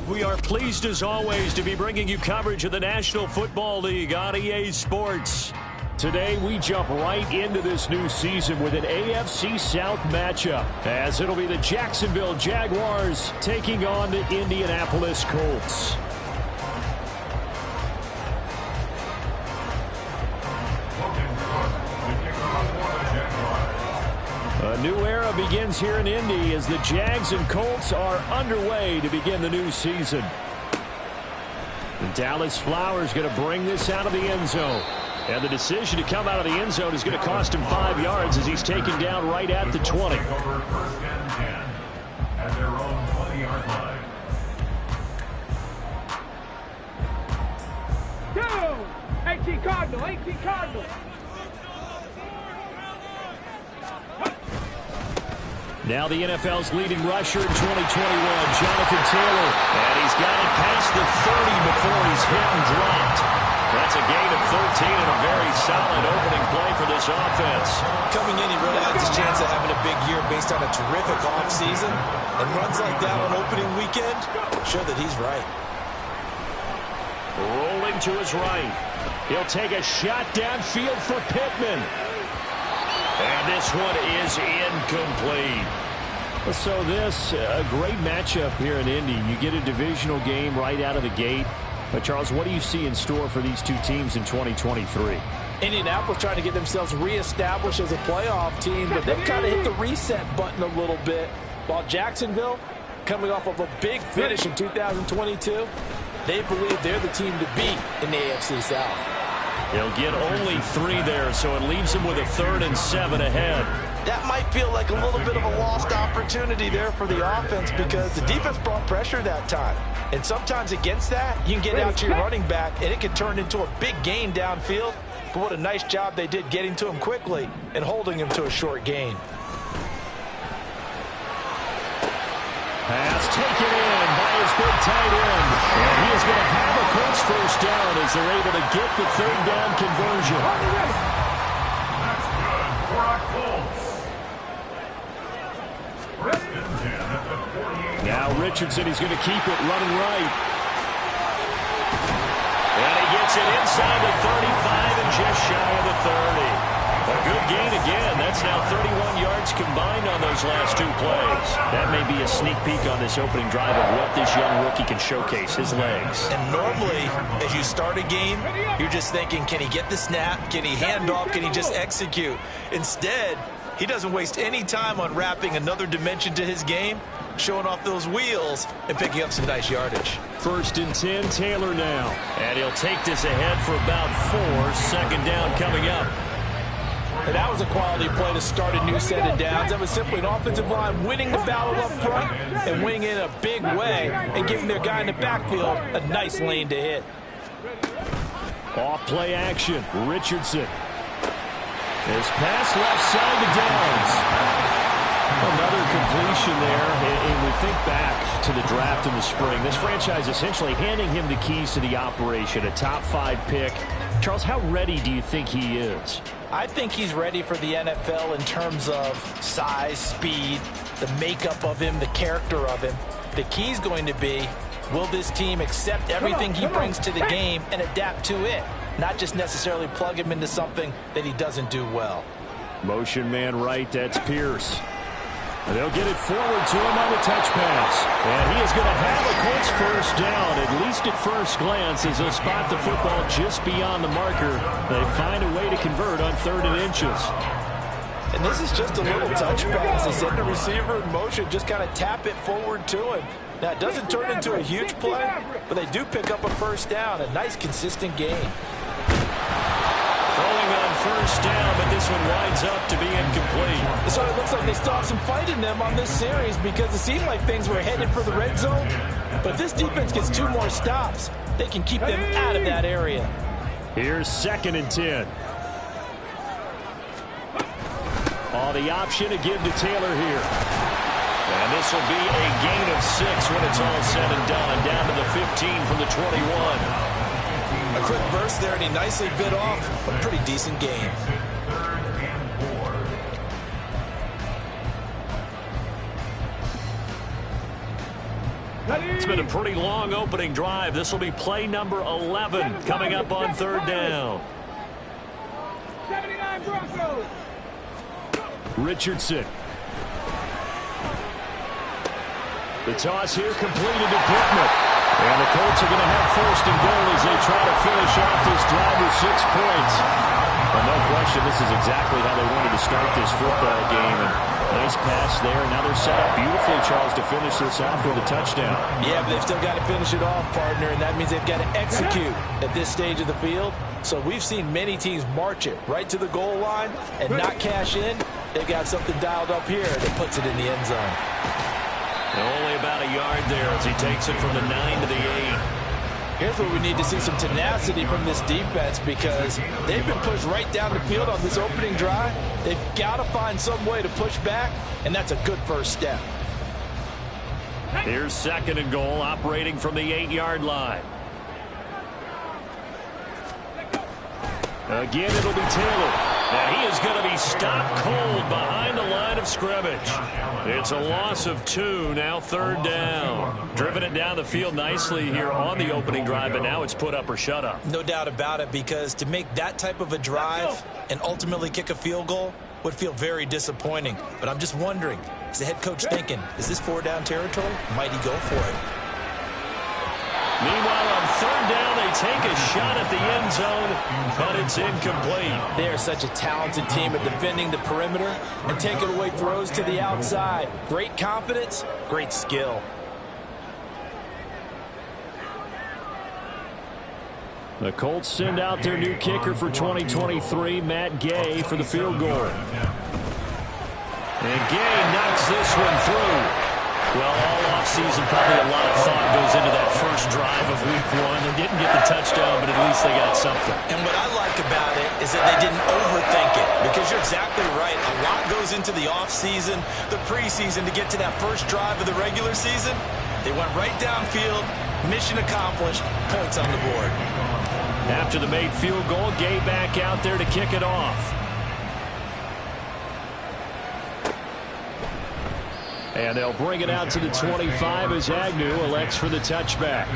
We are pleased as always to be bringing you coverage of the National Football League on EA Sports. Today we jump right into this new season with an AFC South matchup, as it'll be the Jacksonville Jaguars taking on the Indianapolis Colts. A new era begins here in Indy as the Jags and Colts are underway to begin the new season. And Dallas Flowers going to bring this out of the end zone. And the decision to come out of the end zone is going to cost him 5 yards as he's taken down right at the 20. At their own 20-yard line. Go! 18 Cardinal, 18 Cardinal. Now the NFL's leading rusher in 2021, Jonathan Taylor. And he's got it past the 30 before he's hit and dropped. That's a gain of 13 and a very solid opening play for this offense. Coming in, he really has his chance of having a big year based on a terrific offseason. And runs like that on opening weekend show that he's right. Rolling to his right. He'll take a shot downfield for Pittman. And this one is incomplete. So this, a great matchup here in Indy. You get a divisional game right out of the gate. But, Charles, what do you see in store for these two teams in 2023? Indianapolis trying to get themselves reestablished as a playoff team, but they've kind of hit the reset button a little bit. While Jacksonville, coming off of a big finish in 2022, they believe they're the team to beat in the AFC South. They'll get only 3 there, so it leaves them with a 3rd and 7 ahead. That might feel like a little bit of a lost opportunity there for the offense because the defense brought pressure that time. And sometimes against that, you can get out to your running back, and it can turn into a big gain downfield. But what a nice job they did getting to him quickly and holding him to a short gain. Pass taken in by his big tight end. And he is going to have a Colts first down as they're able to get the 3rd down conversion. That's good for our Colts. First and 10 at the 48. Now Richardson, he's going to keep it running right. And he gets it inside the 35 and just shy of the 30. A good gain again. That's now 31 yards combined on those last 2 plays. That may be a sneak peek on this opening drive of what this young rookie can showcase, his legs. And normally, as you start a game, you're just thinking, can he get the snap? Can he hand off? Can he just execute? Instead, he doesn't waste any time on wrapping another dimension to his game, showing off those wheels and picking up some nice yardage. 1st and 10, Taylor now. And he'll take this ahead for about 4. 2nd down coming up. And that was a quality play to start a new set of downs. That was simply an offensive line winning the battle up front and winning in a big way and giving their guy in the backfield a nice lane to hit. Off play action. Richardson. His pass left side to Downs. Another completion there. And we think back to the draft in the spring. This franchise essentially handing him the keys to the operation, a top 5 pick. Charles, how ready do you think he is? I think he's ready for the NFL in terms of size, speed, the makeup of him, the character of him. The key's going to be, will this team accept everything he brings to the game and adapt to it, not just necessarily plug him into something that he doesn't do well. Motion man right, that's Pierce. And they'll get it forward to him on the touch pass. And he is going to have a Colts first down, at least at first glance, as they'll spot the football just beyond the marker. They find a way to convert on 3rd and inches. And this is just a little touch pass. They send the receiver in motion, just kind of tap it forward to him. Now, it doesn't turn into a huge play, but they do pick up a first down, a nice, consistent gain. Throwing on 1st down, but this one winds up to be incomplete. So it looks like they still have some fight in them on this series because it seemed like things were headed for the red zone. But if this defense gets 2 more stops, they can keep them out of that area. Here's 2nd and 10. Oh, the option to give to Taylor here. And this will be a gain of 6 when it's all said and done. Down to the 15 from the 21. A quick burst there, and he nicely bit off a pretty decent gain. It's been a pretty long opening drive. This will be play number 11 coming up on 3rd down. 79 Broncos. Richardson. The toss here completed to Pittman. And the Colts are going to have 1st and goal as they try to finish off this drive with 6 points. Well, no question, this is exactly how they wanted to start this football game. And nice pass there. Now they're set up beautifully, Charles, to finish this off with a touchdown. Yeah, but they've still got to finish it off, partner, and that means they've got to execute at this stage of the field. So we've seen many teams march it right to the goal line and not cash in. They've got something dialed up here that puts it in the end zone. Only about a yard there as he takes it from the 9 to the 8. Here's where we need to see some tenacity from this defense because they've been pushed right down the field on this opening drive. They've got to find some way to push back, and that's a good first step. Here's 2nd and goal, operating from the 8-yard line. Again, it'll be Taylor. And he is going to be stopped cold behind the line of scrimmage. It's a loss of 2, now 3rd down. Driven it down the field nicely here on the opening drive, but now it's put up or shut up. No doubt about it, because to make that type of a drive and ultimately kick a field goal would feel very disappointing. But I'm just wondering, is the head coach thinking, is this 4-down territory? Might he go for it? Meanwhile, on 3rd down, they take a shot at the end zone, but it's incomplete. They are such a talented team at defending the perimeter and taking away throws to the outside. Great confidence, great skill. The Colts send out their new kicker for 2023, Matt Gay, for the field goal. And Gay knocks this one through. Well, all offseason, probably a lot of thought goes into that first drive of Week 1. They didn't get the touchdown, but at least they got something. And what I like about it is that they didn't overthink it, because you're exactly right. A lot goes into the offseason, the preseason, to get to that first drive of the regular season. They went right downfield, mission accomplished, points on the board. After the made field goal, Gay back out there to kick it off. And they'll bring it out to the 25 as Agnew elects for the touchback.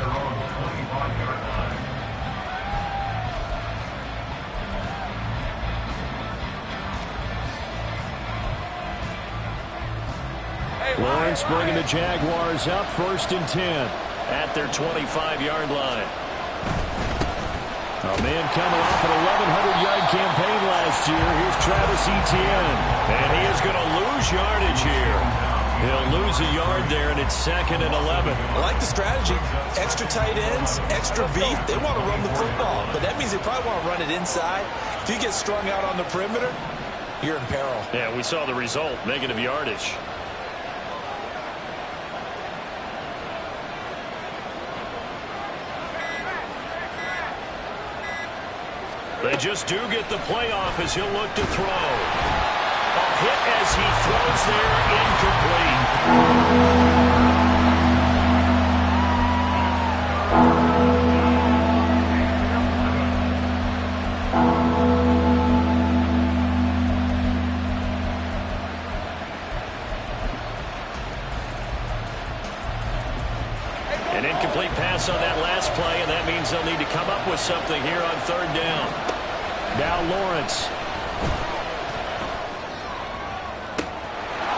Lawrence bringing the Jaguars up, 1st and 10 at their 25-yard line. A man coming off an 1,100-yard campaign last year. Here's Travis Etienne. And he is going to lose yardage here. He'll lose a yard there, and it's 2nd and 11. I like the strategy. Extra tight ends, extra beef. They want to run the football, but that means they probably want to run it inside. If you get strung out on the perimeter, you're in peril. Yeah, we saw the result, negative yardage. They just do get the playoff as he'll look to throw. A hit as he throws there, incomplete. An incomplete pass on that last play, and that means they'll need to come up with something here on 3rd down. Now Lawrence.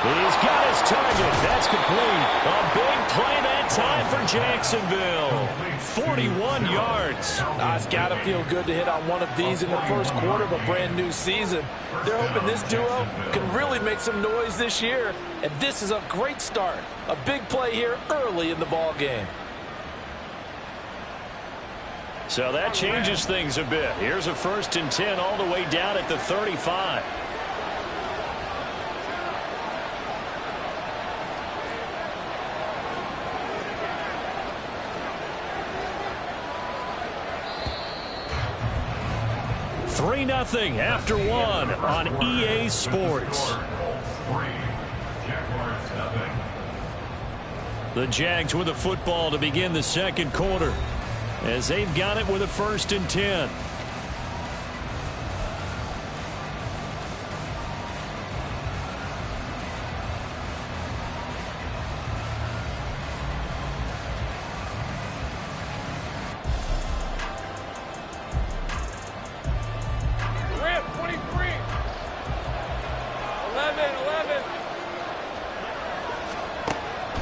He's got his target. That's complete. A big play that time for Jacksonville. 41 yards. It's got to feel good to hit on one of these in the first quarter of a brand new season. They're hoping this duo can really make some noise this year. And this is a great start. A big play here early in the ball game. So that changes things a bit. Here's a 1st and 10 all the way down at the 35. Nothing after 1 on EA Sports. The Jags with the football to begin the 2nd quarter as they've got it with a 1st and 10.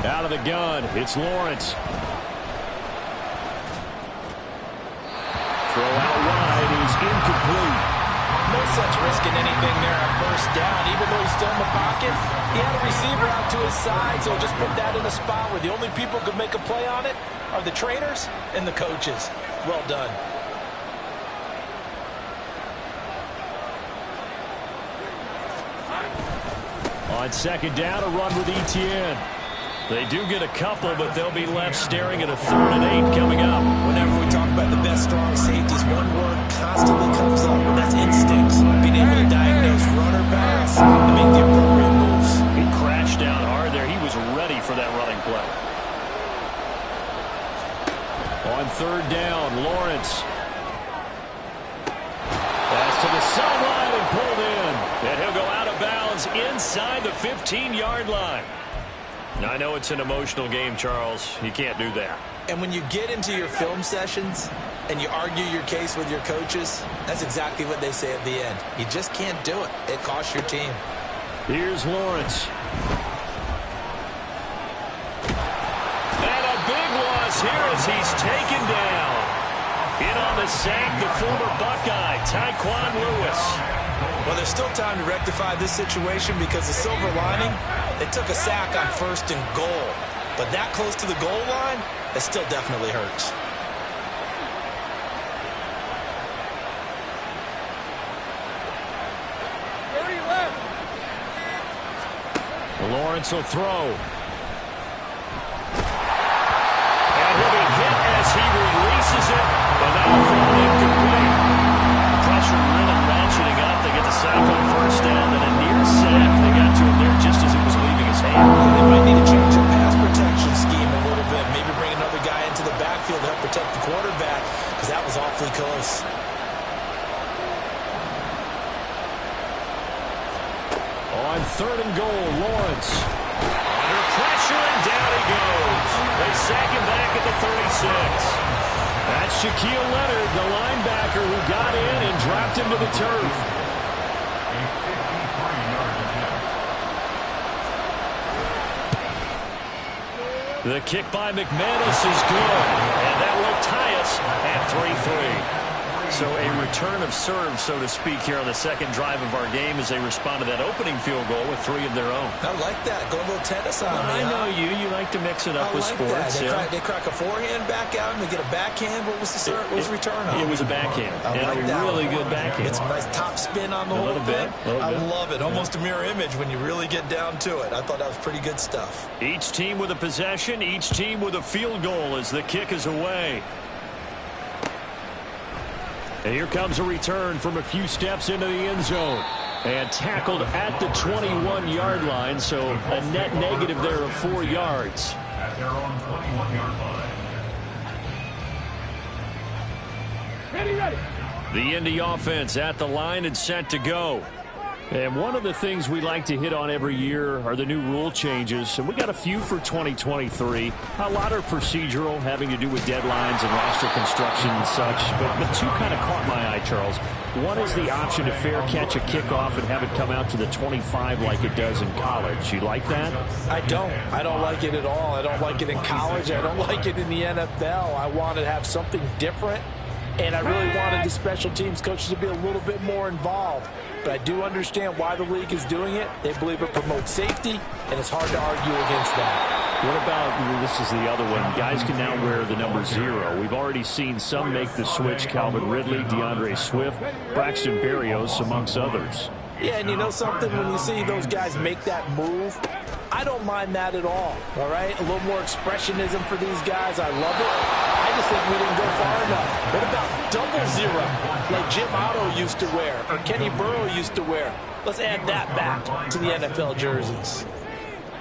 Out of the gun, it's Lawrence. Throw out wide is incomplete. No sense risking anything there on first down. Even though he's still in the pocket, he had a receiver out to his side, so just put that in a spot where the only people who could make a play on it are the trainers and the coaches. Well done. On second down, a run with Etienne. They do get a couple, but they'll be left staring at a 3rd and 8 coming up. Whenever we talk about the best strong safeties, one word constantly comes up, and that's instincts. Being able to diagnose run or pass and make the appropriate moves. He crashed down hard there. He was ready for that running play. On 3rd down, Lawrence. Pass to the sideline and pulled in. And he'll go out of bounds inside the 15-yard line. Now, I know it's an emotional game, Charles. You can't do that. And when you get into your film sessions and you argue your case with your coaches, that's exactly what they say at the end. You just can't do it. It costs your team. Here's Lawrence. And a big loss here as he's taken down. In on the sack, the former Buckeye, Tyquan Lewis. Well, there's still time to rectify this situation because the silver lining, they took a sack on 1st and goal. But that close to the goal line, it still definitely hurts. Lawrence will throw. And he'll be hit as he releases it. And that'll throw incomplete. Pressure really ratcheting up. They get the sack on 1st down and a near sack. They got to him there just as it was leaving his hand. They might need to change their pass protection scheme a little bit. Maybe bring another guy into the backfield to help protect the quarterback because that was awfully close. On 3rd and goal, Lawrence. Under pressure, and down he goes. They sack him back at the 36. That's Shaquille Leonard, the linebacker who got in and dropped him to the turf. The kick by McManus is good, and that will tie us at 3-3. So a return of serve, so to speak, here on the second drive of our game as they respond to that opening field goal with 3 of their own. I like that. Go a little tennis on me. I know you. You like to mix it up with sports. They crack a forehand back out and they get a backhand. What was the return on? It was a backhand. I like that. Really good backhand. It's a nice top spin on the whole thing. I love it. Almost a mirror image when you really get down to it. I thought that was pretty good stuff. Each team with a possession, each team with a field goal as the kick is away. And here comes a return from a few steps into the end zone. And tackled at the 21-yard line, so a net negative there of 4 yards. At their own 21-yard line. Ready. The Indy offense at the line and set to go. And one of the things we like to hit on every year are the new rule changes. And we got a few for 2023. A lot are procedural, having to do with deadlines and roster construction and such. But 2 kind of caught my eye, Charles. One is the option to fair catch a kickoff and have it come out to the 25 like it does in college. You like that? I don't. I don't like it at all. I don't like it in college. I don't like it in the NFL. I want to have something different. And I really wanted the special teams coaches to be a little bit more involved. But I do understand why the league is doing it. They believe it promotes safety, and it's hard to argue against that. What about, this is the other one, guys can now wear the number 0. We've already seen some make the switch, Calvin Ridley, DeAndre Swift, Braxton Berrios, amongst others. Yeah, and you know something? When you see those guys make that move, I don't mind that at all right? A little more expressionism for these guys. I love it. I just think we didn't go far enough. What about double 0, like Jim Otto used to wear or Kenny Burrow used to wear? Let's add that back to the NFL jerseys.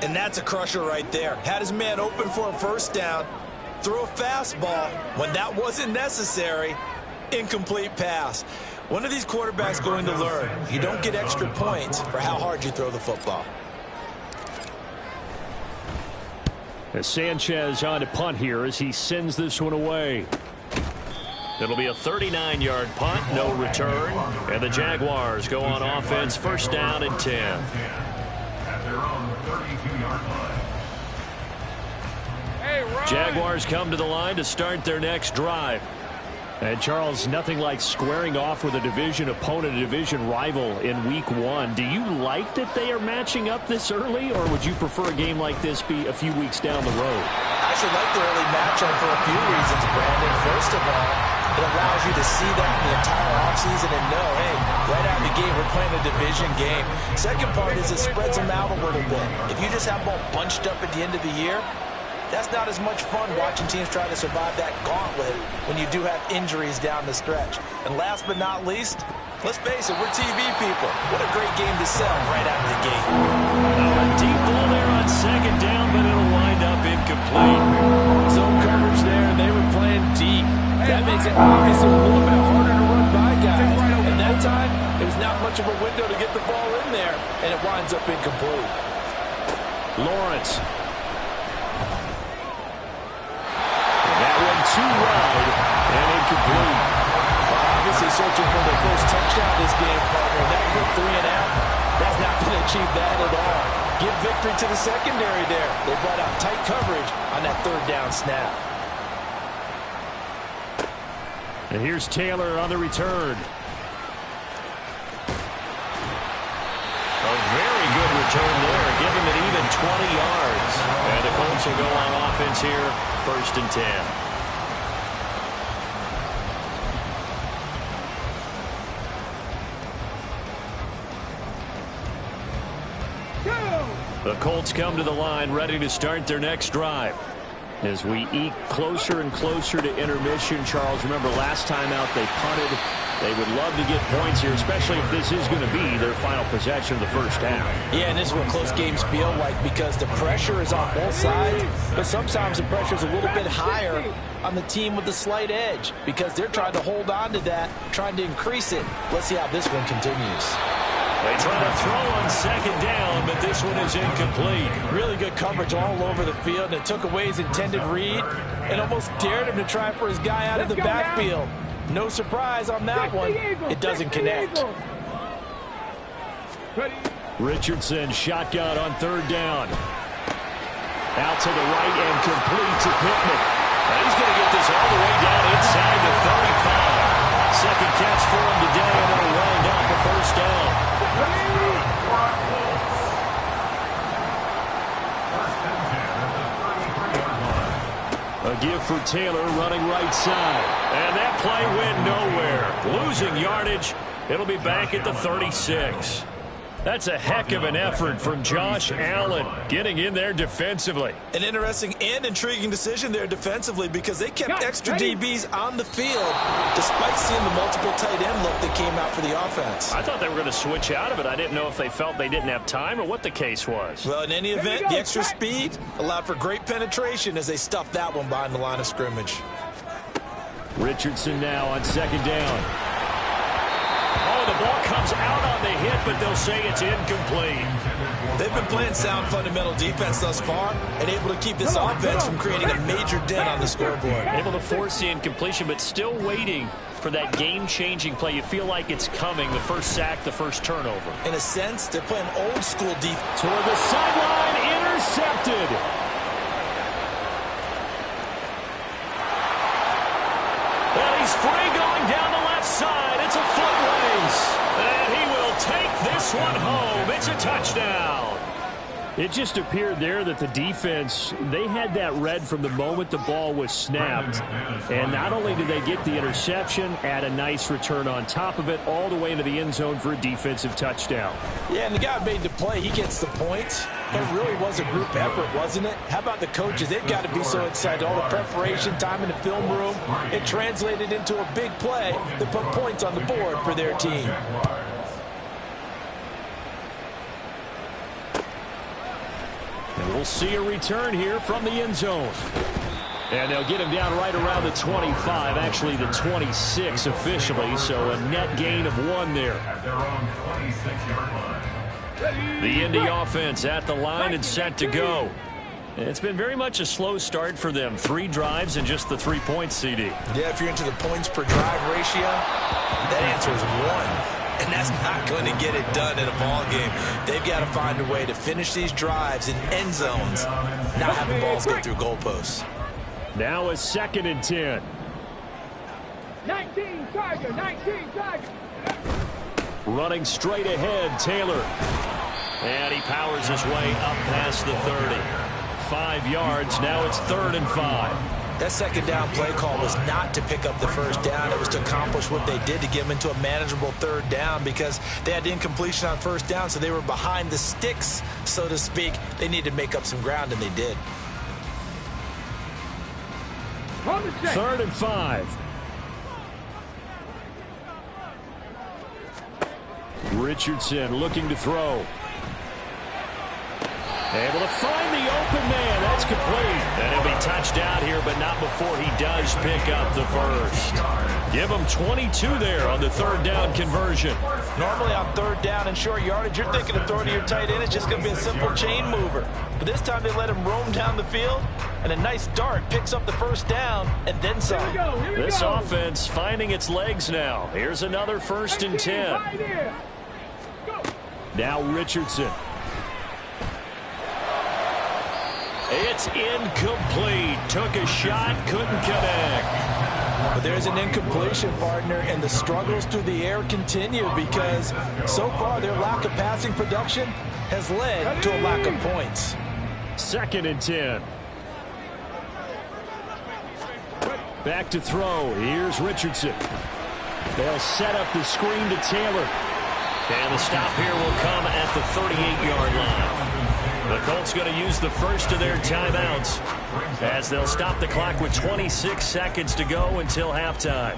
And that's a crusher right there. Had his man open for a 1st down, threw a fastball when that wasn't necessary, incomplete pass. One of these quarterbacks going to learn, you don't get extra points for how hard you throw the football. As Sanchez on to punt here as he sends this one away. It'll be a 39-yard punt, no return. And the Jaguars go on offense, 1st down and 10. At their own 32-yard line. Jaguars come to the line to start their next drive. And Charles, nothing like squaring off with a division opponent, a division rival in week 1. Do you like that they are matching up this early, or would you prefer a game like this be a few weeks down the road? I should like the early matchup for a few reasons, Brandon. First of all, it allows you to see that in the entire offseason and know, hey, right out of the gate, we're playing a division game. Second part is it spreads them out a little bit. If you just have them all bunched up at the end of the year, that's not as much fun watching teams try to survive that gauntlet when you do have injuries down the stretch. And last but not least, let's face it, we're TV people. What a great game to sell right out of the gate. A deep ball there on second down, but it'll wind up incomplete. Zone coverage there, and they were playing deep. That makes it obviously a little bit harder to run by guys. And that time, there's not much of a window to get the ball in there, and it winds up incomplete. Lawrence. That one too wide and incomplete. Obviously searching for their first touchdown this game, partner. That quick 3 and out, that's not going to achieve that at all. Give victory to the secondary there. They brought out tight coverage on that third down snap. And here's Taylor on the return. A very good return there. Give him an even 20 yards. And the Colts will go on offense here, 1st and 10. The Colts come to the line, ready to start their next drive. As we eke closer and closer to intermission, Charles, remember last time out they punted. They would love to get points here, especially if this is going to be their final possession of the first half. Yeah, and this is what close games feel like because the pressure is on both sides, but sometimes the pressure is a little bit higher on the team with the slight edge because they're trying to hold on to that, trying to increase it. Let's see how this one continues. They try to throw on second down, but this one is incomplete. Really good coverage all over the field, and it took away his intended read and almost dared him to try for his guy out of the backfield. No surprise on that one. It doesn't connect. Richardson shotgun on third down. Out to the right and complete to Pittman. And he's going to get this all the way down inside the 35. Second catch for him today, and it'll wind up a first down. A give for Taylor running right side. And that play went nowhere. Losing yardage. It'll be back at the 36. That's a heck of an effort from Josh Allen getting in there defensively. An interesting and intriguing decision there defensively because they kept extra DBs on the field despite seeing the multiple tight end look that came out for the offense. I thought they were going to switch out of it. I didn't know if they felt they didn't have time or what the case was. Well, in any event, the extra speed allowed for great penetration as they stuffed that one behind the line of scrimmage. Richardson now on second down. Oh, the ball comes out on the hit, but they'll say it's incomplete. They've been playing sound fundamental defense thus far and able to keep this offense from creating a major dent on the scoreboard. Able to force the incompletion, but still waiting for that game-changing play. You feel like it's coming, the first sack, the first turnover. In a sense, they're playing old-school defense. Toward the sideline, intercepted. And he's free going down the left side. It's a foot race. And he will take this one home. It's a touchdown. It just appeared there that the defense, they had that read from the moment the ball was snapped. And not only did they get the interception, add a nice return on top of it, all the way into the end zone for a defensive touchdown. Yeah, and the guy made the play. He gets the points. But it really was a group effort, wasn't it? How about the coaches? They've got to be so excited. All the preparation, time in the film room, it translated into a big play that put points on the board for their team. And we'll see a return here from the end zone. And they'll get him down right around the 25, actually the 26 officially, so a net gain of 1 there. At their own 26-yard line. The Indy offense at the line and set to go. It's been very much a slow start for them. 3 drives and just the 3 points, CD. Yeah, if you're into the points per drive ratio, that answer is 1. And that's not going to get it done in a ball game. They've got to find a way to finish these drives in end zones, not have the balls get through goalposts. Now a 2nd and 10. 19 Tiger, 19 Tiger. Running straight ahead, Taylor. And he powers his way up past the 30. 5 yards, now it's 3rd and 5. That second down play call was not to pick up the first down. It was to accomplish what they did to get them into a manageable 3rd down because they had incompletion on first down, so they were behind the sticks, so to speak. They needed to make up some ground, and they did. 3rd and 5. Richardson looking to throw. Able to find the open man. That's complete. And he'll be touched out here, but not before he does pick up the first. Give him 22 there on the 3rd down conversion. Normally on 3rd down and short yardage, you're thinking of throwing to your tight end. It's just going to be a simple chain mover. But this time they let him roam down the field, and a nice dart picks up the first down and then some. This offense finding its legs now. Here's another 1st and 10. Now Richardson. It's incomplete. Took a shot, couldn't connect. But there's an incompletion, partner, and the struggles through the air continue because so far their lack of passing production has led to a lack of points. 2nd and 10. Back to throw. Here's Richardson. They'll set up the screen to Taylor. And the stop here will come at the 38-yard line. The Colts going to use the first of their timeouts as they'll stop the clock with 26 seconds to go until halftime.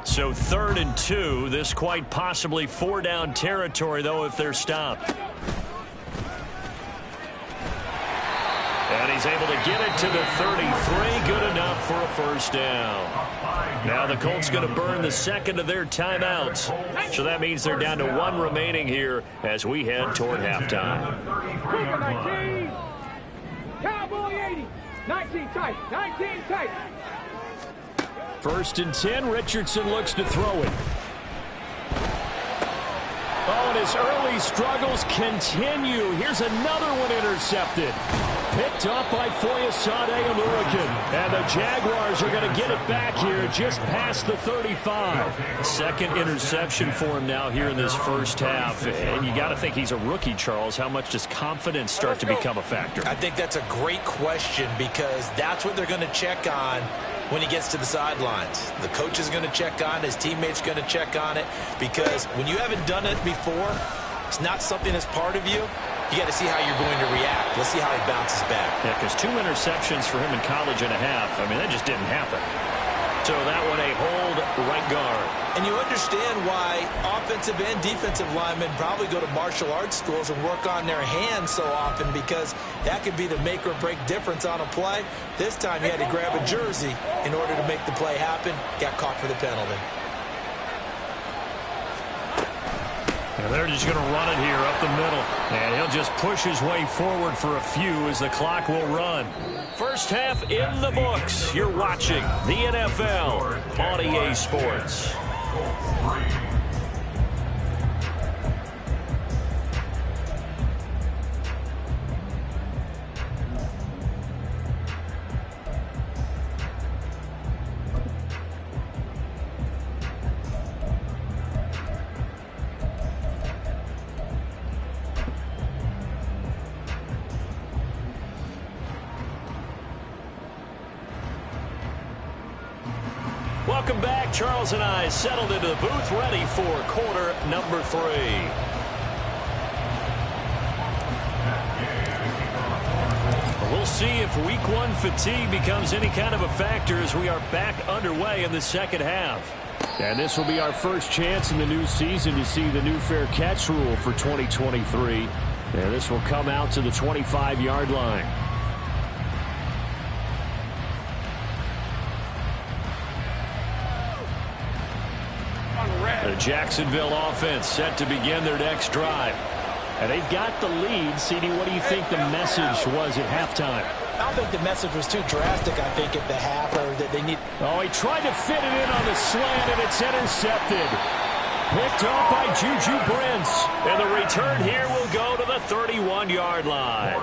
So 3rd and 2. This quite possibly 4-down territory, though, if they're stopped. And he's able to get it to the 33. Good enough for a first down. Now the Colts going to burn the 2nd of their timeouts. So that means they're down to 1 remaining here as we head toward halftime. 19. Cowboy 80. 19 tight. 19 tight. 1st and 10. Richardson looks to throw it. Oh, and his early struggles continue. Here's another one intercepted. Picked up by Foyesade and Lurigan. And the Jaguars are going to get it back here just past the 35. 2nd interception for him now here in this first half. And you got to think he's a rookie, Charles. How much does confidence start to become a factor? I think that's a great question because that's what they're going to check on when he gets to the sidelines. The coach is going to check on it. His teammates going to check on it because when you haven't done it before, it's not something that's part of you. You got to see how you're going to react. Let's see how he bounces back. Yeah, because 2 interceptions for him in college and a half. I mean, that just didn't happen. So that one a hold right guard. And you understand why offensive and defensive linemen probably go to martial arts schools and work on their hands so often because that could be the make or break difference on a play. This time he had to grab a jersey in order to make the play happen. Got caught for the penalty. And they're just going to run it here up the middle. And he'll just push his way forward for a few as the clock will run. First half in the books. You're watching the NFL on EA Sports. Welcome back. Charles and I settled into the booth, ready for quarter number 3. We'll see if week 1 fatigue becomes any kind of a factor as we are back underway in the second half. And this will be our first chance in the new season to see the new fair catch rule for 2023. And this will come out to the 25-yard line. The Jacksonville offense set to begin their next drive. And they've got the lead. CD, what do you think the message was at halftime? I don't think the message was too drastic, I think, at the half. Or that they need. Oh, he tried to fit it in on the slant, and it's intercepted. Picked off by Juju Brents. And the return here will go to the 31-yard line.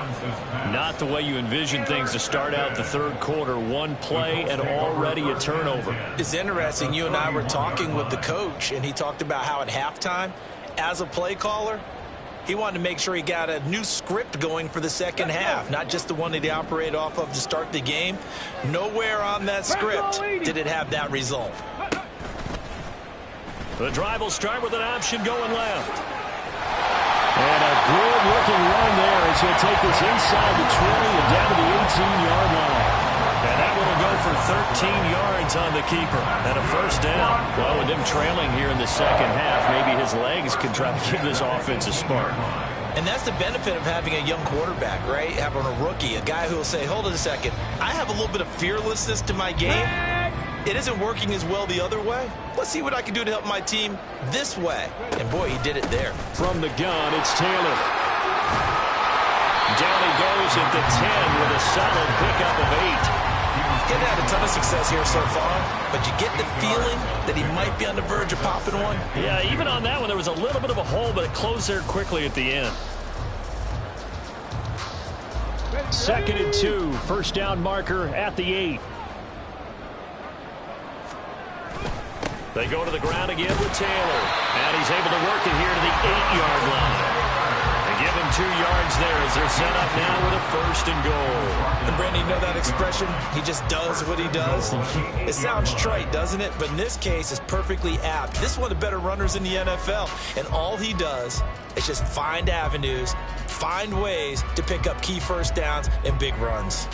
Not the way you envision things to start out the third quarter. One play and already a turnover. It's interesting. You and I were talking with the coach, and he talked about how at halftime, as a play caller, he wanted to make sure he got a new script going for the second half, not just the one that he operated off of to start the game. Nowhere on that script did it have that result. The drive will start with an option going left. And a good-looking run there as he'll take this inside the 20 and down to the 18-yard line. And that one will go for 13 yards on the keeper. And a first down. Well, with them trailing here in the second half, maybe his legs can try to give this offense a spark. And that's the benefit of having a young quarterback, right? Having a rookie, a guy who will say, hold it a second, I have a little bit of fearlessness to my game. It isn't working as well the other way. Let's see what I can do to help my team this way. And, boy, he did it there. From the gun, it's Taylor. Down he goes at the 10 with a solid pickup of 8. He's had a ton of success here so far, but you get the feeling that he might be on the verge of popping one. Yeah, even on that one, there was a little bit of a hole, but it closed there quickly at the end. 2nd and 2, first down marker at the 8. They go to the ground again with Taylor. And he's able to work it here to the 8-yard line. They give him 2 yards there as they're set up now with a 1st and goal. And Brandon, you know that expression? He just does what he does. It sounds trite, doesn't it? But in this case, it's perfectly apt. This is one of the better runners in the NFL. And all he does is just find avenues, find ways to pick up key first downs and big runs.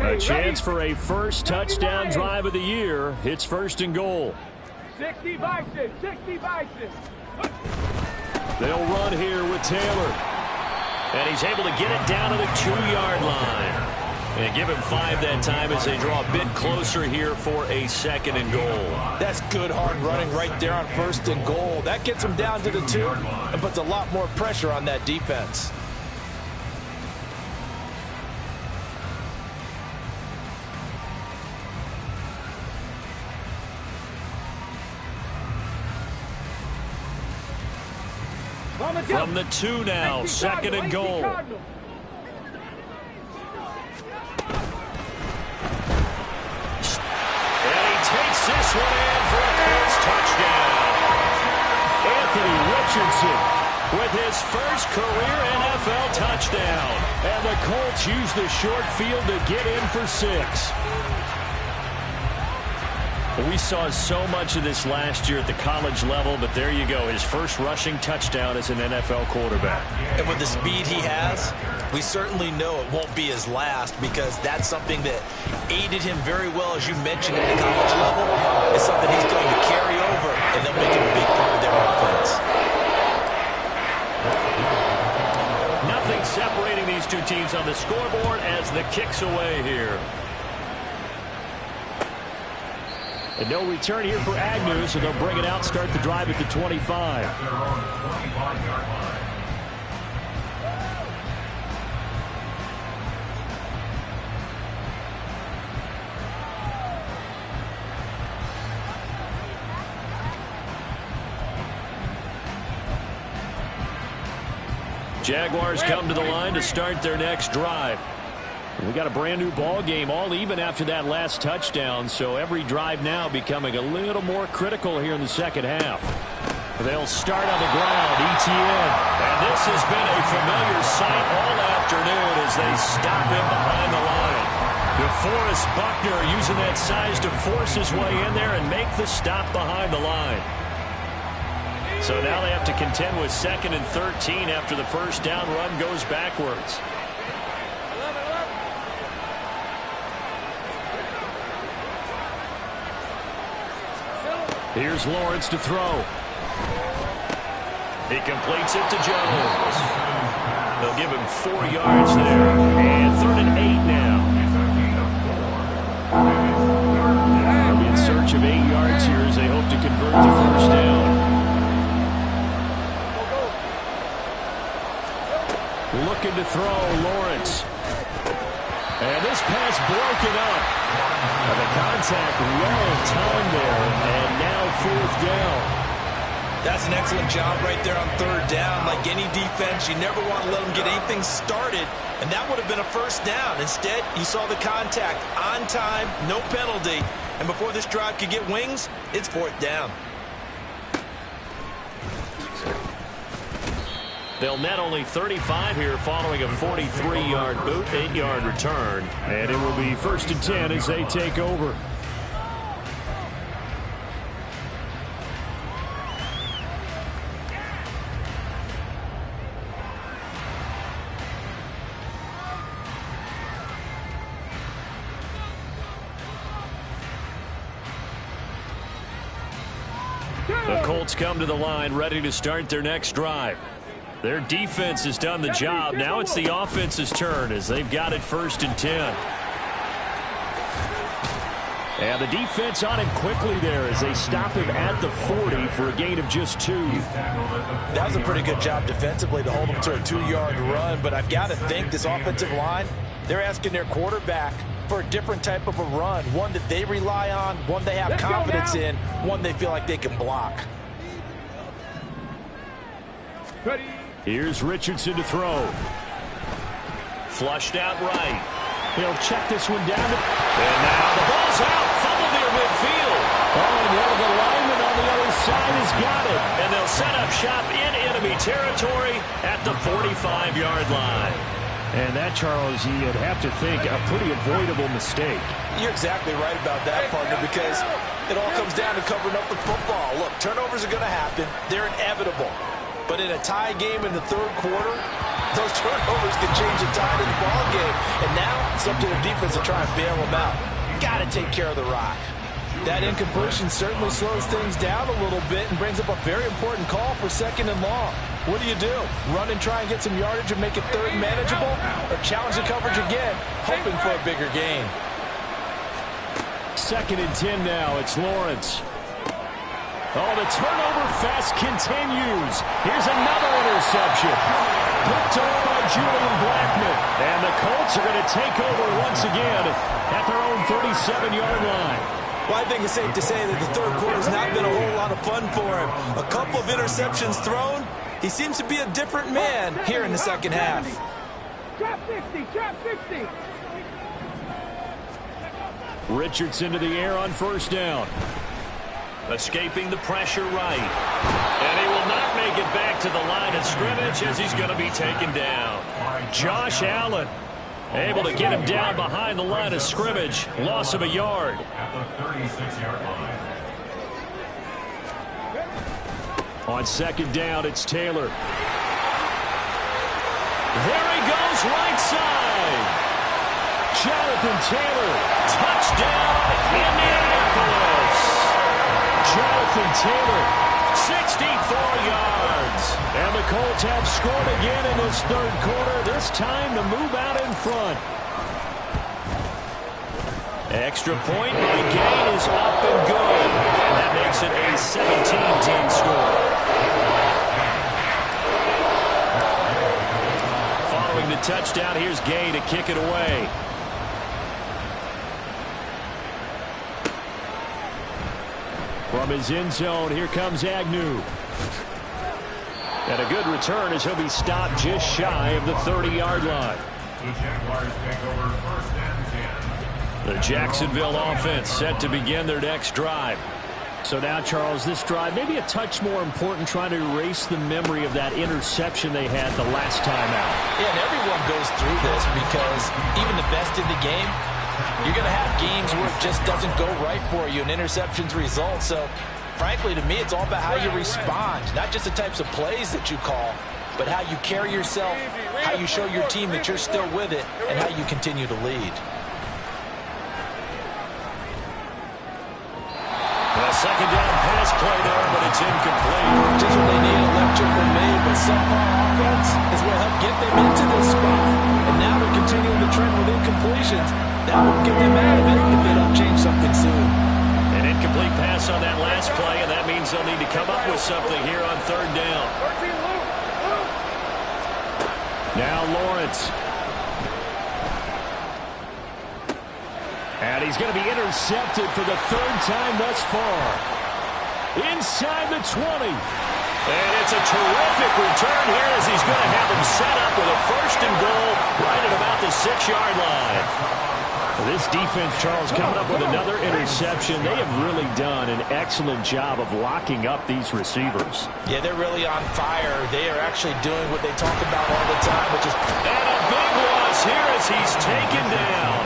A chance for a first touchdown drive of the year. It's 1st and goal. 60 Bison, 60 Bison. They'll run here with Taylor. And he's able to get it down to the 2-yard line. And give him 5 that time as they draw a bit closer here for a 2nd and goal. That's good hard running right there on 1st and goal. That gets him down to the 2 and puts a lot more pressure on that defense. From the 2 now, 2nd and goal. And he takes this one in for a Colts touchdown. Anthony Richardson with his first career NFL touchdown. And the Colts use the short field to get in for 6. We saw so much of this last year at the college level, but there you go. His first rushing touchdown as an NFL quarterback. And with the speed he has, we certainly know it won't be his last because that's something that aided him very well, as you mentioned, at the college level. It's something he's going to carry over, and they'll make it a big part of their offense. Nothing separating these two teams on the scoreboard as the kick's away here. And no return here for Agnew, so they'll bring it out, start the drive at the 25. Jaguars come to the line to start their next drive. We got a brand new ball game, all even after that last touchdown, so every drive now becoming a little more critical here in the second half. They'll start on the ground, ETN. And this has been a familiar sight all afternoon as they stop him behind the line. DeForest Buckner using that size to force his way in there and make the stop behind the line. So now they have to contend with 2nd and 13 after the first down run goes backwards. Here's Lawrence to throw. He completes it to Jones. They'll give him 4 yards there. And 3rd and 8 now. They'll be in search of 8 yards here as they hope to convert the first down. And this pass broken up. And the contact well timed there. And now 4th down. That's an excellent job right there on 3rd down. Like any defense, you never want to let them get anything started. And that would have been a 1st down. Instead, you saw the contact on time, no penalty. And before this drive could get wings, it's 4th down. They'll net only 35 here following a 43-yard boot, 8-yard return. And it will be 1st and 10 as they take over. The Colts come to the line ready to start their next drive. Their defense has done the job. Now it's the offense's turn as they've got it 1st and 10. And the defense on him quickly there as they stop him at the 40 for a gain of just 2. That was a pretty good job defensively to hold him to a 2-yard run. But I've got to think this offensive line, they're asking their quarterback for a different type of a run, one that they rely on, one they have confidence in, one they feel like they can block. Ready. Here's Richardson to throw. Flushed out right. He'll check this one down. And now the ball's out. Fumble near midfield. Oh, and one of the linemen on the other side has got it. And they'll set up shop in enemy territory at the 45-yard line. And that, Charles, you'd have to think a pretty avoidable mistake. You're exactly right about that, partner, because it all comes down to covering up the football. Look, turnovers are going to happen. They're inevitable. But in a tie game in the 3rd quarter, those turnovers can change the tide of the ball game. And now it's up to the defense to try and bail them out. Got to take care of the rock. That incompletion certainly slows things down a little bit and brings up a very important call for 2nd and long. What do? Run and try and get some yardage and make it 3rd manageable? Or challenge the coverage again, hoping for a bigger gain? 2nd and 10 now. It's Lawrence. Oh, the turnover fest continues. Here's another interception. Picked up by Julian Blackman. And the Colts are going to take over once again at their own 37-yard line. Well, I think it's safe to say that the 3rd quarter has not been a whole lot of fun for him. A couple of interceptions thrown. He seems to be a different man here in the 2nd half. Trap 60, trap 60. Richardson to the air on 1st down. Escaping the pressure right. And he will not make it back to the line of scrimmage as he's going to be taken down. Josh Allen able to get him down behind the line of scrimmage. Loss of a yard. At the 36-yard line. On 2nd down, it's Taylor. There he goes, right side. Jonathan Taylor, touchdown, Indianapolis. Jonathan Taylor, 64 yards. And the Colts have scored again in this 3rd quarter. This time to move out in front. Extra point by Gain is up and good. And that makes it a 17-team score. Following the touchdown, here's Gay to kick it away. From his end zone, here comes Agnew. And a good return as he'll be stopped just shy of the 30-yard line. The Jaguars take over 1st and 10. The Jacksonville offense set to begin their next drive. So now, Charles, this drive may be a touch more important, trying to erase the memory of that interception they had the last time out. Yeah, and everyone goes through this because even the best in the game, you're going to have games where it just doesn't go right for you, and interceptions result. So, frankly, to me, it's all about how you respond, not just the types of plays that you call, but how you carry yourself, how you show your team that you're still with it, and how you continue to lead. A 2nd down pass play there, but it's incomplete. Just what they need, electric from me, but subpar offense is what helped get them into this spot. And now they're continuing the trend with incompletions. That will get them out of it if they don't change something soon. An incomplete pass on that last play, and that means they'll need to come up with something here on 3rd down. Now Lawrence. And he's going to be intercepted for the third time thus far. Inside the 20. And it's a terrific return here as he's going to have him set up with a first and goal right at about the 6-yard line. This defense, Charles, coming up with another interception. They have really done an excellent job of locking up these receivers. Yeah, they're really on fire. They are actually doing what they talk about all the time, which is... And a big loss here as he's taken down.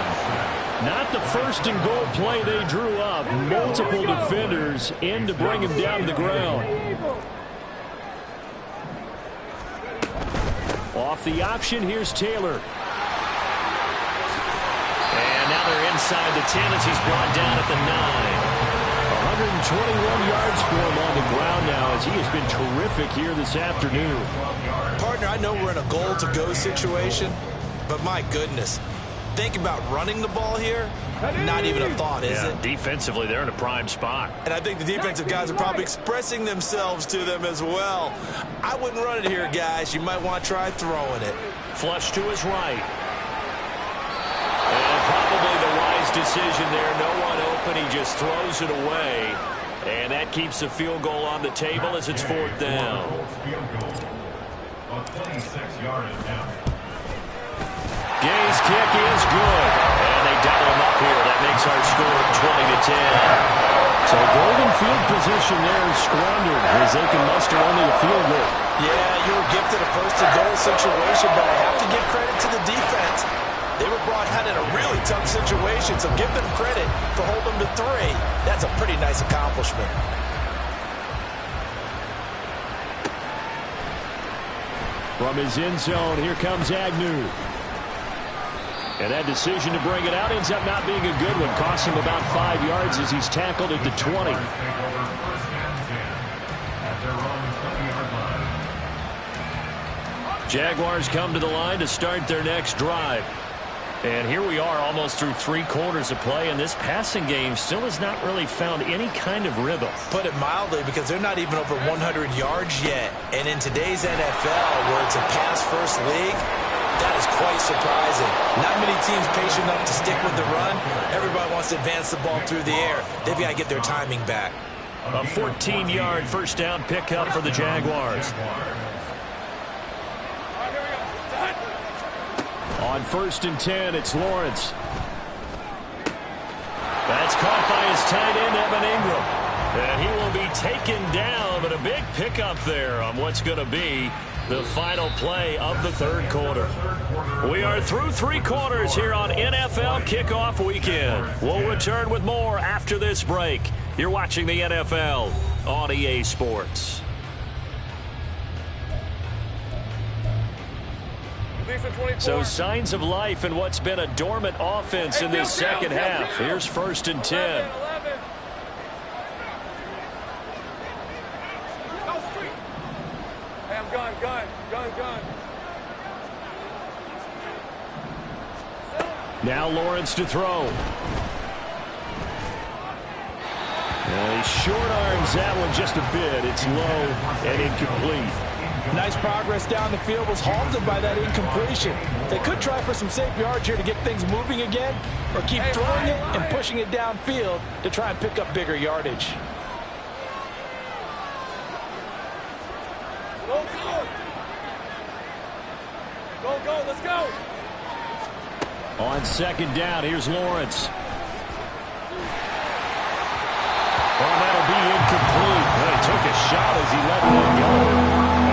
Not the first and goal play they drew up. Multiple defenders in to bring him down to the ground. Off the option, here's Taylor. And now they're inside the 10 as he's brought down at the 9. 121 yards for him on the ground now as he has been terrific here this afternoon. Partner, I know we're in a goal-to-go situation, but my goodness, think about running the ball here. Not even a thought, is it? Defensively, they're in a prime spot. And I think the defensive guys are probably expressing themselves to them as well. I wouldn't run it here, guys. You might want to try throwing it. Flush to his right. And probably the wise decision there. No one open. He just throws it away. And that keeps the field goal on the table as it's fourth down. Gay's kick is good. And they double him up here. That makes our score 20-10. So golden field position there is squandered as they can muster only a field goal. Yeah, you were gifted a first-and-goal situation, but I have to give credit to the defense. They were brought out in a really tough situation, so give them credit for holding them to 3. That's a pretty nice accomplishment. From his end zone, here comes Agnew. And that decision to bring it out ends up not being a good one. Costs him about 5 yards as he's tackled at the 20. Jaguars come to the line to start their next drive. And here we are almost through 3 quarters of play, and this passing game still has not really found any kind of rhythm. Put it mildly, because they're not even over 100 yards yet. And in today's NFL, where it's a pass-first league, that is quite surprising. Not many teams patient enough to stick with the run. Everybody wants to advance the ball through the air. They've got to get their timing back. A 14-yard first down pickup for the Jaguars. On 1st and 10, it's Lawrence. That's caught by his tight end, Evan Ingram. And he will be taken down, but a big pickup there on what's going to be the final play of the third quarter. We are through 3 quarters here on NFL Kickoff Weekend. We'll return with more after this break. You're watching the NFL on EA Sports. So signs of life in what's been a dormant offense in this second half. Here's 1st and 10. Hey, I'm gun. Now Lawrence to throw. And he short arms that one just a bit. It's low and incomplete. Nice progress down the field, was halted by that incompletion. They could try for some safe yards here to get things moving again, or keep throwing it and pushing it downfield to try and pick up bigger yardage. Go, let's go. On 2nd down, here's Lawrence. Well, that'll be incomplete. Well, he took a shot as he let one go.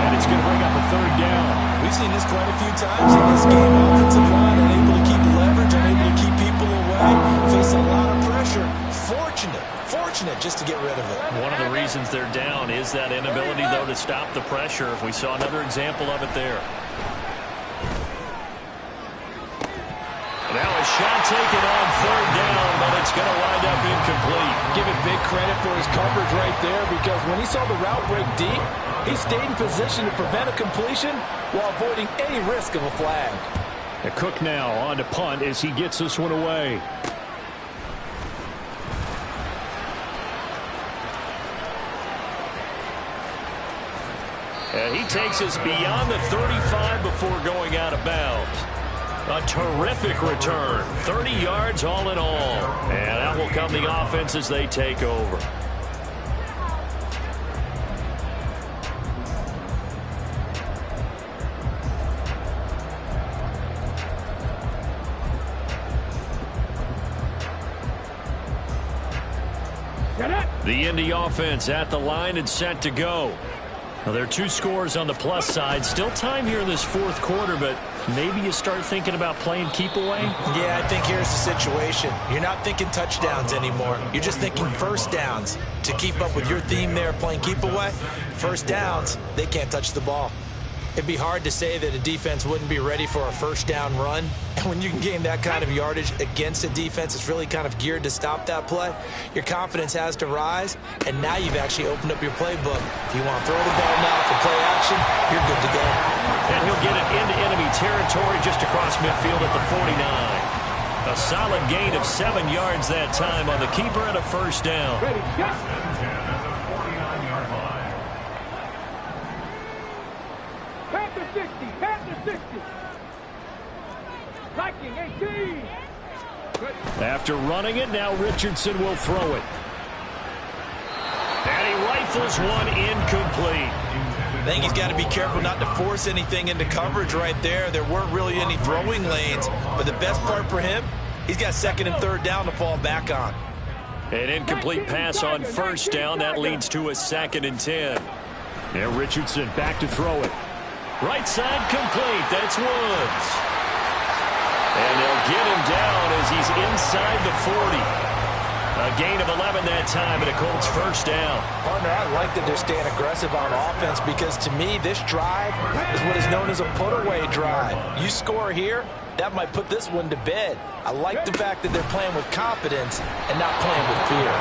And it's going to bring up a 3rd down. We've seen this quite a few times in this game. Offensive line unable to keep leverage, unable to keep people away, facing a lot of pressure. Fortunate just to get rid of it. One of the reasons they're down is that inability, though, to stop the pressure. We saw another example of it there. Now a shot taken on 3rd down, but it's going to wind up incomplete. Give it big credit for his coverage right there, because when he saw the route break deep, he stayed in position to prevent a completion while avoiding any risk of a flag. Cook now on to punt as he gets this one away. And he takes us beyond the 35 before going out of bounds. A terrific return. 30 yards all in all. And that will come the offense as they take over. The Indy offense at the line and set to go. Well, there are 2 scores on the plus side. Still time here in this fourth quarter, but maybe you start thinking about playing keep away? Yeah, I think here's the situation. You're not thinking touchdowns anymore. You're just thinking first downs. To keep up with your theme there, playing keep away, first downs, they can't touch the ball. It'd be hard to say that a defense wouldn't be ready for a first down run. And when you can gain that kind of yardage against a defense that's really kind of geared to stop that play, your confidence has to rise, and now you've actually opened up your playbook. If you want to throw the ball now for play action, you're good to go. And he'll get it into enemy territory just across midfield at the 49. A solid gain of 7 yards that time on the keeper and a first down. Ready, yes. At the 49-yard line. Panther 60, Panther 60. Viking 18. After running it, now Richardson will throw it. And he rifles one incomplete. I think he's got to be careful not to force anything into coverage right there. There weren't really any throwing lanes, but the best part for him, he's got second and third down to fall back on. An incomplete pass on first down. That leads to a 2nd and 10. Now Richardson back to throw it. Right side complete. That's Woods. And they'll get him down as he's inside the 40. A gain of 11 that time and a Colts first down. Partner, I like that they're staying aggressive on offense because to me, this drive is what is known as a put-away drive. You score here, that might put this one to bed. I like the fact that they're playing with confidence and not playing with fear.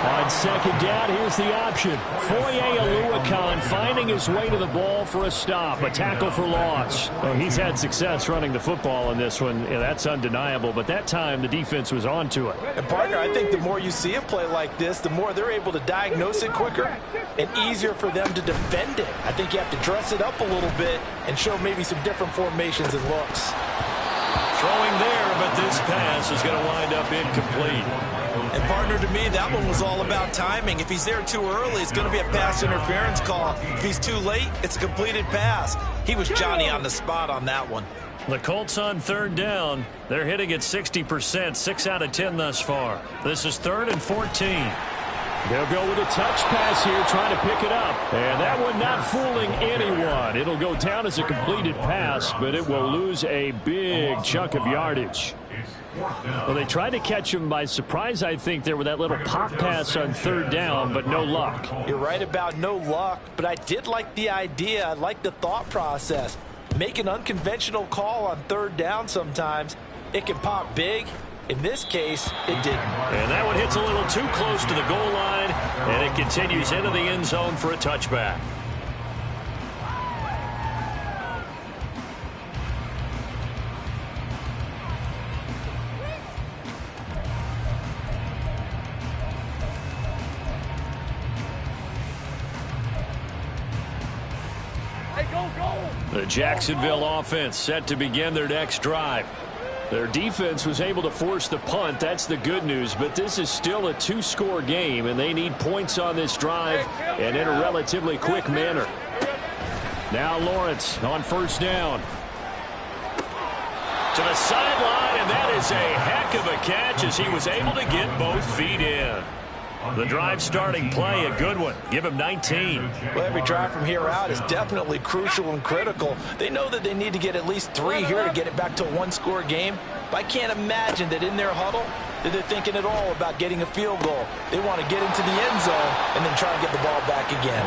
On second down, here's the option. Wk1 finding his way to the ball for a stop, a tackle for loss. Well, he's had success running the football in this one. Yeah, that's undeniable, but that time the defense was on to it. And partner, I think the more you see a play like this, the more they're able to diagnose it quicker and easier for them to defend it. I think you have to dress it up a little bit and show maybe some different formations and looks. Throwing there, but this pass is going to wind up incomplete. And partner, to me, that one was all about timing. If he's there too early, it's going to be a pass interference call. If he's too late, it's a completed pass. He was Johnny on the spot on that one. The Colts on third down. They're hitting at 60%, 6 out of 10 thus far. This is 3rd and 14. They'll go with a touch pass here, trying to pick it up. And that one not fooling anyone. It'll go down as a completed pass, but it will lose a big chunk of yardage. Well, they tried to catch him by surprise, I think, there with that little pop pass on third down, but no luck. You're right about no luck, but I did like the idea. I like the thought process. Make an unconventional call on third down sometimes. It can pop big. In this case, it didn't. And that one hits a little too close to the goal line, and it continues into the end zone for a touchback. Hey, go! The Jacksonville offense set to begin their next drive. Their defense was able to force the punt. That's the good news, but this is still a 2-score game, and they need points on this drive and in a relatively quick manner. Now Lawrence on first down. To the sideline, and that is a heck of a catch as he was able to get both feet in. The drive starting play, a good one. Give him 19. Well, every drive from here out is definitely crucial and critical. They know that they need to get at least 3 here to get it back to a 1-score game. But I can't imagine that in their huddle that they're thinking at all about getting a field goal. They want to get into the end zone and then try and get the ball back again.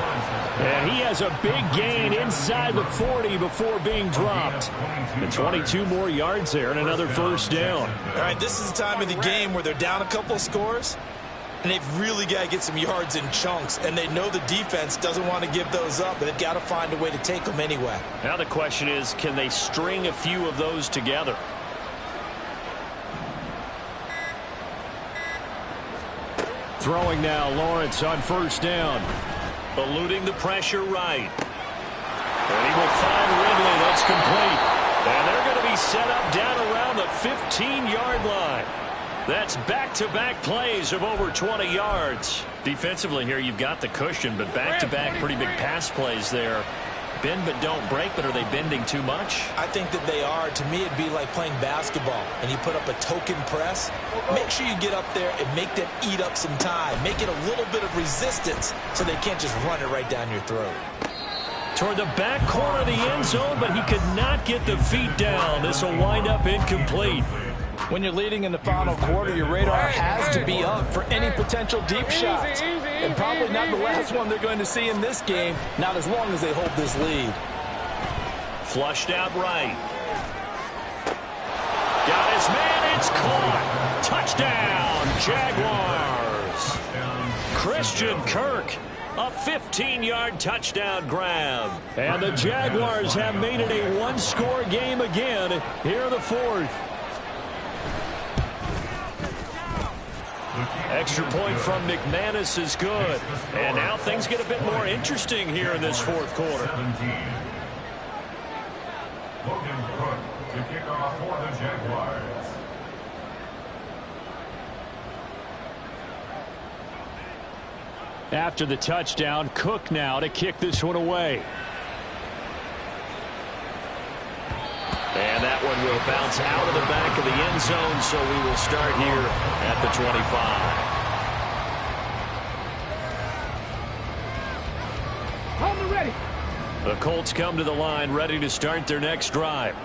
And he has a big gain inside the 40 before being dropped. And 22 more yards there and another first down. All right, this is the time of the game where they're down a couple of scores. And they've really got to get some yards in chunks. And they know the defense doesn't want to give those up, but they've got to find a way to take them anyway. Now the question is, can they string a few of those together? Throwing now, Lawrence on first down. Eluding the pressure right. And he will find Ridley. That's complete. And they're going to be set up down around the 15-yard line. That's back-to-back plays of over 20 yards. Defensively here, you've got the cushion, but back-to-back pretty big pass plays there. Bend but don't break, but are they bending too much? I think that they are. To me, it'd be like playing basketball, and you put up a token press. Make sure you get up there and make them eat up some time. Make it a little bit of resistance so they can't just run it right down your throat. Toward the back corner of the end zone, but he could not get the feet down. This will wind up incomplete. When you're leading in the final quarter, your radar has to be up for any potential deep shots. And probably not the last one they're going to see in this game, not as long as they hold this lead. Flushed out right. Got his man, it's caught. Touchdown, Jaguars. Christian Kirk, a 15-yard touchdown grab. And the Jaguars have made it a one-score game again here in the fourth. Extra point from McManus is good. And now things get a bit more interesting here in this fourth quarter. Logan Cook to kick off for the Jaguars. After the touchdown, Cook now to kick this one away. And that one will bounce out of the back of the end zone, so we will start here at the 25. Ready. The Colts come to the line ready to start their next drive.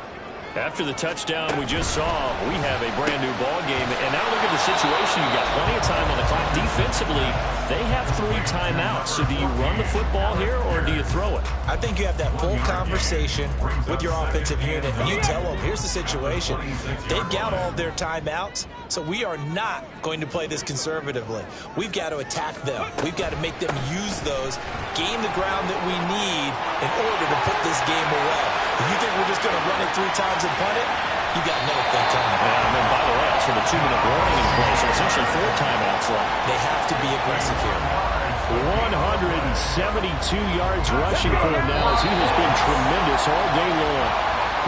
After the touchdown we just saw, we have a brand new ball game. And now look at the situation. You've got plenty of time on the clock. Defensively, they have 3 timeouts. So do you run the football here or do you throw it? I think you have that full conversation with your offensive unit, and you tell them, here's the situation. They've got all their timeouts, so we are not going to play this conservatively. We've got to attack them. We've got to make them use those, gain the ground that we need in order to put this game away. If you think we're just going to run it 3 times and punt it, you got another thing coming. Yeah, and then, by the way, also the 2-minute warning in place, so essentially 4 timeouts left. They have to be aggressive here. 172 yards rushing for him now as he has been tremendous all day long.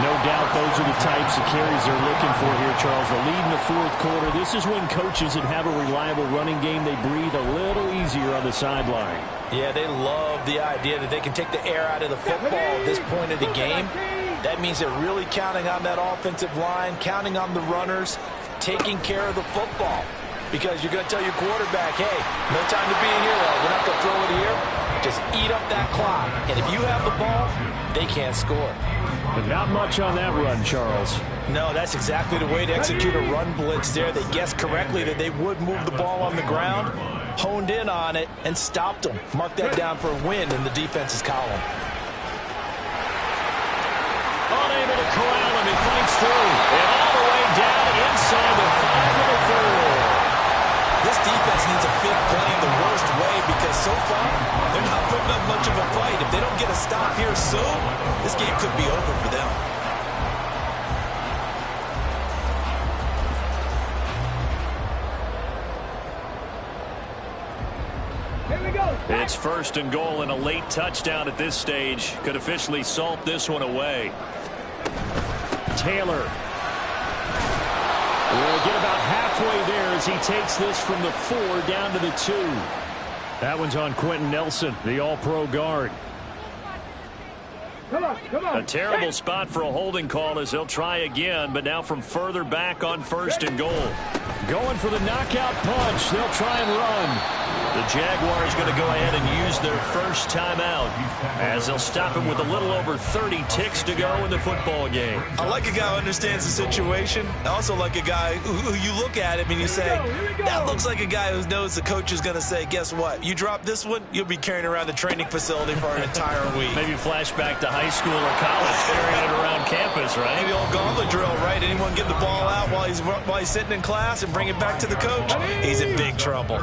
No doubt those are the types of carries they're looking for here, Charles. The lead in the fourth quarter. This is when coaches that have a reliable running game, they breathe a little easier on the sideline. Yeah, they love the idea that they can take the air out of the football at this point of the game. That means they're really counting on that offensive line, counting on the runners, taking care of the football. Because you're going to tell your quarterback, hey, no time to be a hero. We're not going to throw it here. Just eat up that clock. And if you have the ball, they can't score. But not much on that run, Charles. No, that's exactly the way to execute a run blitz there. They guessed correctly that they would move the ball on the ground, honed in on it, and stopped them. Mark that down for a win in the defense's column. Unable to corral him. He fights through. And all the way down inside the 5 of the 4. This defense needs a big play in the worst way because so far they're not putting up much of a fight. If they don't get a stop here soon, this game could be over for them. Here we go. It's 1st and goal, and a late touchdown at this stage could officially salt this one away. Taylor will get about halfway there as he takes this from the 4 down to the 2. That one's on Quentin Nelson, the all-pro guard. Come on. A terrible spot for a holding call as they'll try again, but now from further back on 1st and goal. Going for the knockout punch. They'll try and run. The Jaguars going to go ahead and use their first timeout as they'll stop him with a little over 30 ticks to go in the football game. I like a guy who understands the situation. I also like a guy who you look at him and you say, that looks like a guy who knows the coach is going to say, guess what? You drop this one, you'll be carrying around the training facility for an entire week. Maybe flashback to high school or college, carrying it around campus, right? Maybe old gauntlet drill, right? Anyone get the ball out while he's sitting in class and bring it back to the coach? He's in big trouble.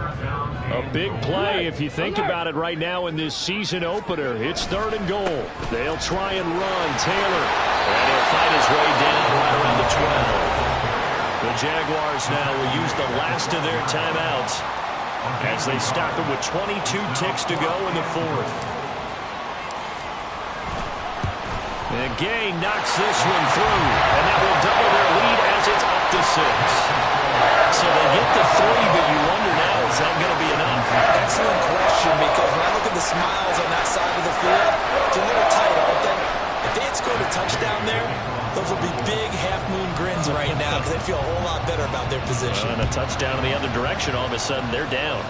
A big play if you think about it right now in this season opener. It's 3rd and goal. They'll try and run. Taylor. And he'll fight his way down right around the 12. The Jaguars now will use the last of their timeouts as they stop him with 22 ticks to go in the 4th. And Gay knocks this one through, and that will double their lead as it's up to 6. So they get the 3, but you wonder now, is that going to be enough? Excellent question, because when I look at the smiles on that side of the field, it's a little tight, aren't they? If they had scored a touchdown there, those will be big half-moon grins right now because they feel a whole lot better about their position. And a touchdown in the other direction, all of a sudden they're down.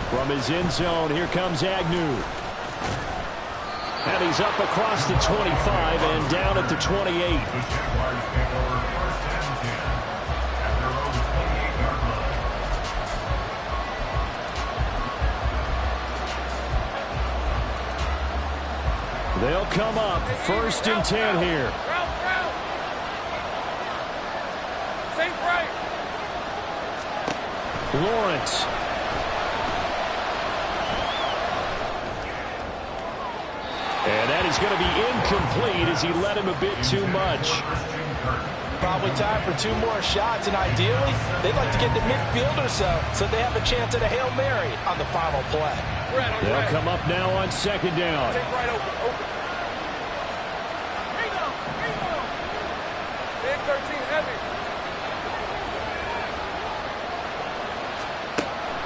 From his end zone, here comes Agnew. And he's up across the 25 and down at the 28. The Jaguars take over first and 10 at their own 28-yard line. They'll come up first and 10 here. Safe right. Lawrence. And that is going to be incomplete as he led him a bit too much. Probably time for 2 more shots, and ideally, they'd like to get to midfield or so they have a chance at a Hail Mary on the final play. They'll come up now on second down. Take right open. Big 13 heavy.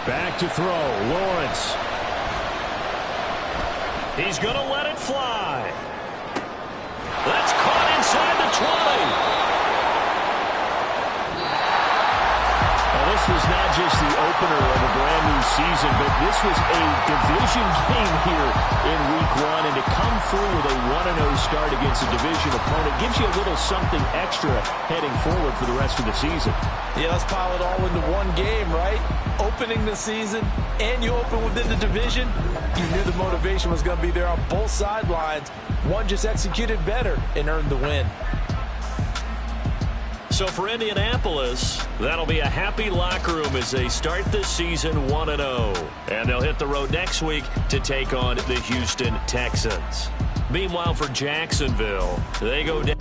Back to throw. Lawrence. He's going to let it fly. That's caught inside the 20. Now, this was not just the opener of a brand new season, but this was a division game here in Week 1. And to come through with a 1-0 start against a division opponent gives you a little something extra heading forward for the rest of the season. Yeah, let's pile it all into one game, right? Opening the season, and you open within the division. You knew the motivation was going to be there on both sidelines. One just executed better and earned the win. So for Indianapolis, that'll be a happy locker room as they start this season 1-0. And they'll hit the road next week to take on the Houston Texans. Meanwhile, for Jacksonville, they go down.